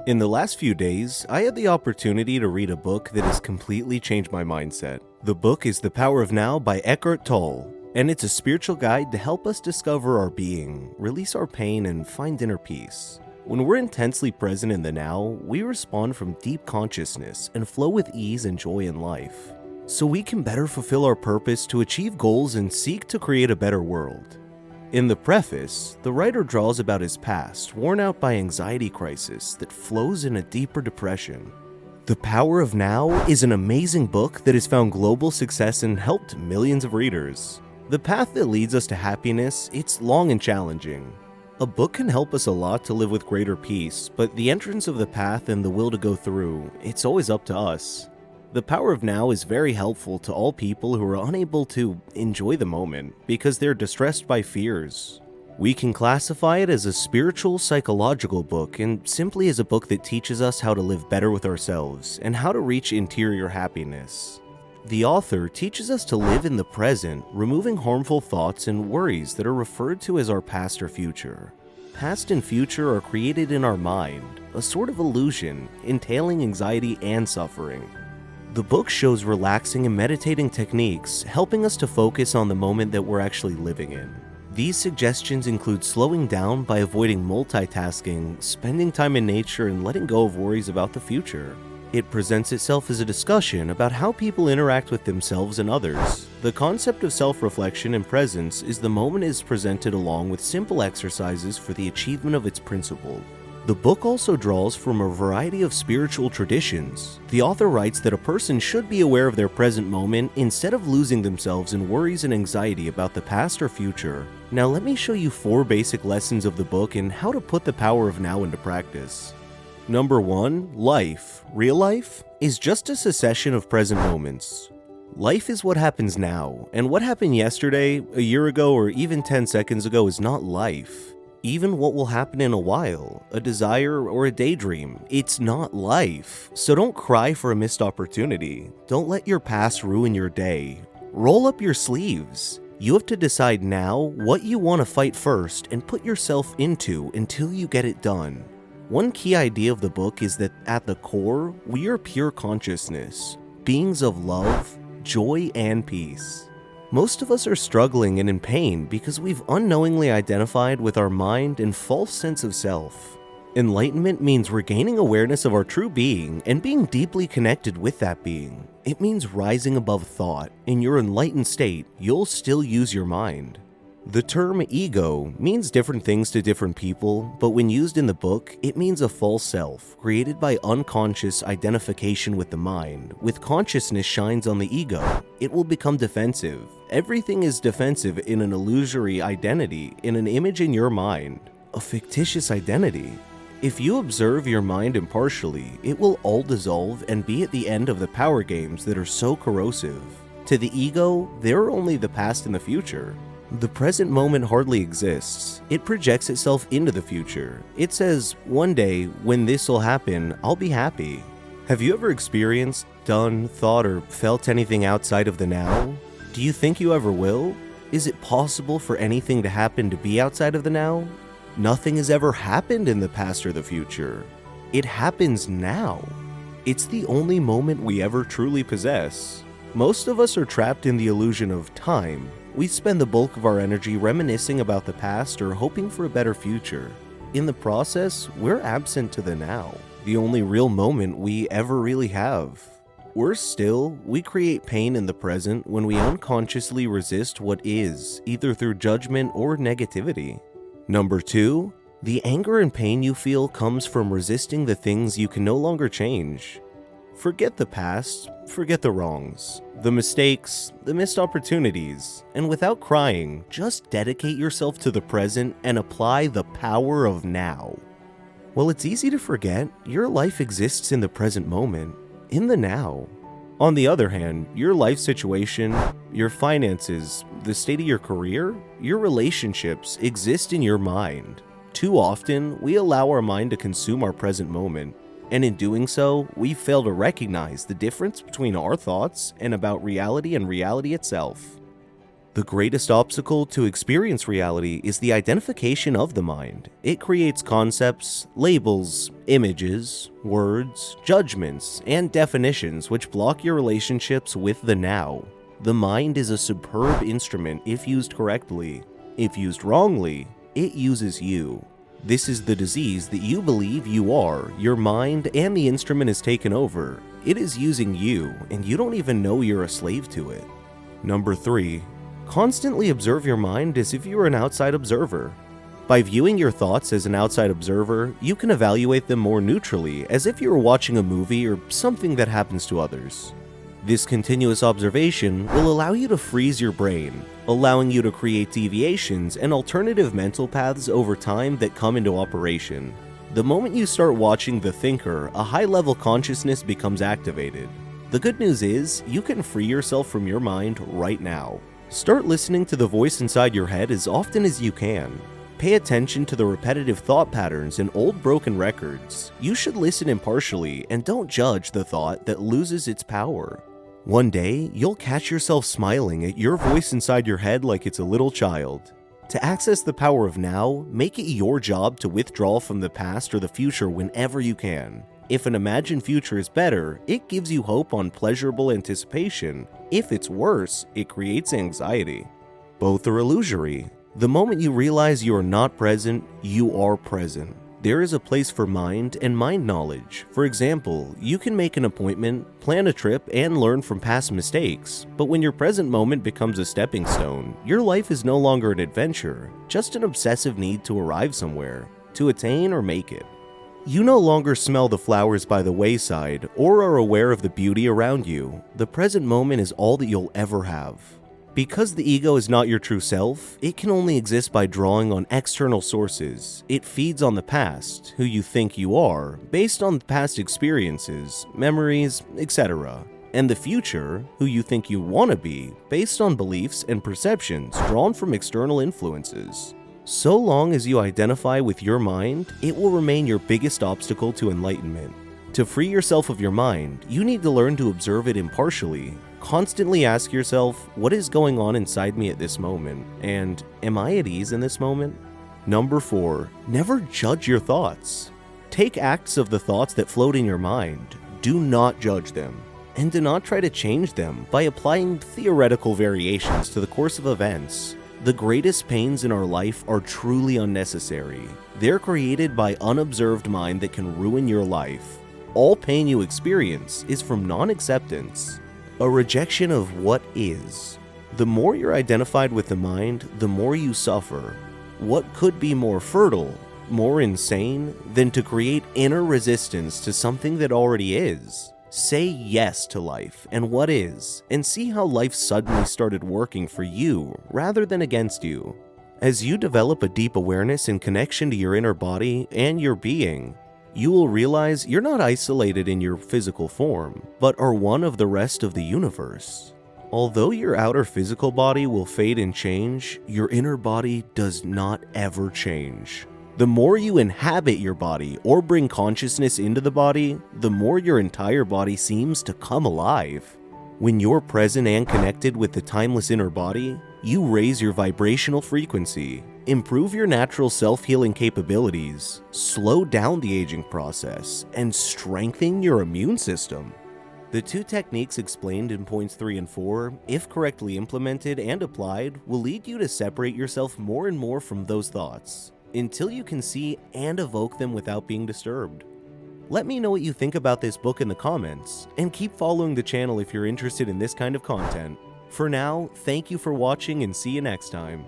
In the last few days, I had the opportunity to read a book that has completely changed my mindset. The book is The Power of Now by Eckhart Tolle, and it's a spiritual guide to help us discover our being, release our pain, and find inner peace. When we're intensely present in the now, we respond from deep consciousness and flow with ease and joy in life, so we can better fulfill our purpose to achieve goals and seek to create a better world. In the preface, the writer draws about his past, worn out by anxiety crisis that flows in a deeper depression. The Power of Now is an amazing book that has found global success and helped millions of readers. The path that leads us to happiness, it's long and challenging. A book can help us a lot to live with greater peace, but the entrance of the path and the will to go through, it's always up to us. The Power of Now is very helpful to all people who are unable to enjoy the moment because they're distressed by fears. We can classify it as a spiritual psychological book and simply as a book that teaches us how to live better with ourselves and how to reach interior happiness. The author teaches us to live in the present, removing harmful thoughts and worries that are referred to as our past or future. Past and future are created in our mind, a sort of illusion, entailing anxiety and suffering. The book shows relaxing and meditating techniques, helping us to focus on the moment that we're actually living in. These suggestions include slowing down by avoiding multitasking, spending time in nature, and letting go of worries about the future. It presents itself as a discussion about how people interact with themselves and others. The concept of self-reflection and presence is the moment is presented along with simple exercises for the achievement of its principle. The book also draws from a variety of spiritual traditions. The author writes that a person should be aware of their present moment instead of losing themselves in worries and anxiety about the past or future. Now let me show you 4 basic lessons of the book and how to put the Power of Now into practice. Number 1. Life. Real life is just a succession of present moments. Life is what happens now, and what happened yesterday, a year ago, or even 10 seconds ago is not life. Even what will happen in a while, a desire or a daydream, it's not life. So don't cry for a missed opportunity. Don't let your past ruin your day. Roll up your sleeves. You have to decide now what you want to fight first and put yourself into until you get it done. One key idea of the book is that at the core, we are pure consciousness, beings of love, joy, and peace. Most of us are struggling and in pain because we've unknowingly identified with our mind and false sense of self. Enlightenment means regaining awareness of our true being and being deeply connected with that being. It means rising above thought. In your enlightened state, you'll still use your mind. The term ego means different things to different people, but when used in the book, it means a false self, created by unconscious identification with the mind. With consciousness shines on the ego, it will become defensive. Everything is defensive in an illusory identity, in an image in your mind, a fictitious identity. If you observe your mind impartially, it will all dissolve and be at the end of the power games that are so corrosive. To the ego, they're only the past and the future. The present moment hardly exists. It projects itself into the future. It says, one day, when this will happen, I'll be happy. Have you ever experienced, done, thought, or felt anything outside of the now? Do you think you ever will? Is it possible for anything to happen to be outside of the now? Nothing has ever happened in the past or the future. It happens now. It's the only moment we ever truly possess. Most of us are trapped in the illusion of time. We spend the bulk of our energy reminiscing about the past or hoping for a better future. In the process, we're absent to the now, the only real moment we ever really have. Worse still, we create pain in the present when we unconsciously resist what is, either through judgment or negativity. Number 2, the anger and pain you feel comes from resisting the things you can no longer change. Forget the past, forget the wrongs, the mistakes, the missed opportunities, and without crying, just dedicate yourself to the present and apply the power of now. While it's easy to forget, your life exists in the present moment, in the now. On the other hand, your life situation, your finances, the state of your career, your relationships exist in your mind. Too often, we allow our mind to consume our present moment. And in doing so, we fail to recognize the difference between our thoughts and about reality and reality itself. The greatest obstacle to experience reality is the identification of the mind. It creates concepts, labels, images, words, judgments, and definitions which block your relationships with the now. The mind is a superb instrument if used correctly. If used wrongly, it uses you. This is the disease that you believe you are. Your mind and the instrument is taken over. It is using you, and you don't even know you're a slave to it. Number 3. Constantly observe your mind as if you were an outside observer. By viewing your thoughts as an outside observer, you can evaluate them more neutrally, as if you were watching a movie or something that happens to others. This continuous observation will allow you to freeze your brain, allowing you to create deviations and alternative mental paths over time that come into operation. The moment you start watching the thinker, a high-level consciousness becomes activated. The good news is, you can free yourself from your mind right now. Start listening to the voice inside your head as often as you can. Pay attention to the repetitive thought patterns in old broken records. You should listen impartially and don't judge the thought that loses its power. One day, you'll catch yourself smiling at your voice inside your head like it's a little child. To access the power of now, make it your job to withdraw from the past or the future whenever you can. If an imagined future is better, it gives you hope on pleasurable anticipation. If it's worse, it creates anxiety. Both are illusory. The moment you realize you are not present, you are present. There is a place for mind and mind knowledge. For example, you can make an appointment, plan a trip, and learn from past mistakes. But when your present moment becomes a stepping stone, your life is no longer an adventure, just an obsessive need to arrive somewhere, to attain or make it. You no longer smell the flowers by the wayside or are aware of the beauty around you. The present moment is all that you'll ever have. Because the ego is not your true self, it can only exist by drawing on external sources. It feeds on the past, who you think you are, based on past experiences, memories, etc. And the future, who you think you want to be, based on beliefs and perceptions drawn from external influences. So long as you identify with your mind, it will remain your biggest obstacle to enlightenment. To free yourself of your mind, you need to learn to observe it impartially. Constantly ask yourself, what is going on inside me at this moment? And am I at ease in this moment? Number 4, never judge your thoughts. Take acts of the thoughts that float in your mind. Do not judge them. And do not try to change them by applying theoretical variations to the course of events. The greatest pains in our life are truly unnecessary. They're created by unobserved mind that can ruin your life. All pain you experience is from non-acceptance, a rejection of what is. The more you're identified with the mind, the more you suffer. What could be more fertile, more insane, than to create inner resistance to something that already is? Say yes to life and what is, and see how life suddenly started working for you rather than against you. As you develop a deep awareness and connection to your inner body and your being, you will realize you're not isolated in your physical form, but are one of the rest of the universe. Although your outer physical body will fade and change, your inner body does not ever change. The more you inhabit your body or bring consciousness into the body, the more your entire body seems to come alive. When you're present and connected with the timeless inner body, you raise your vibrational frequency, improve your natural self-healing capabilities, slow down the aging process, and strengthen your immune system. The 2 techniques explained in points 3 and 4, if correctly implemented and applied, will lead you to separate yourself more and more from those thoughts, until you can see and evoke them without being disturbed. Let me know what you think about this book in the comments, and keep following the channel if you're interested in this kind of content. For now, thank you for watching and see you next time.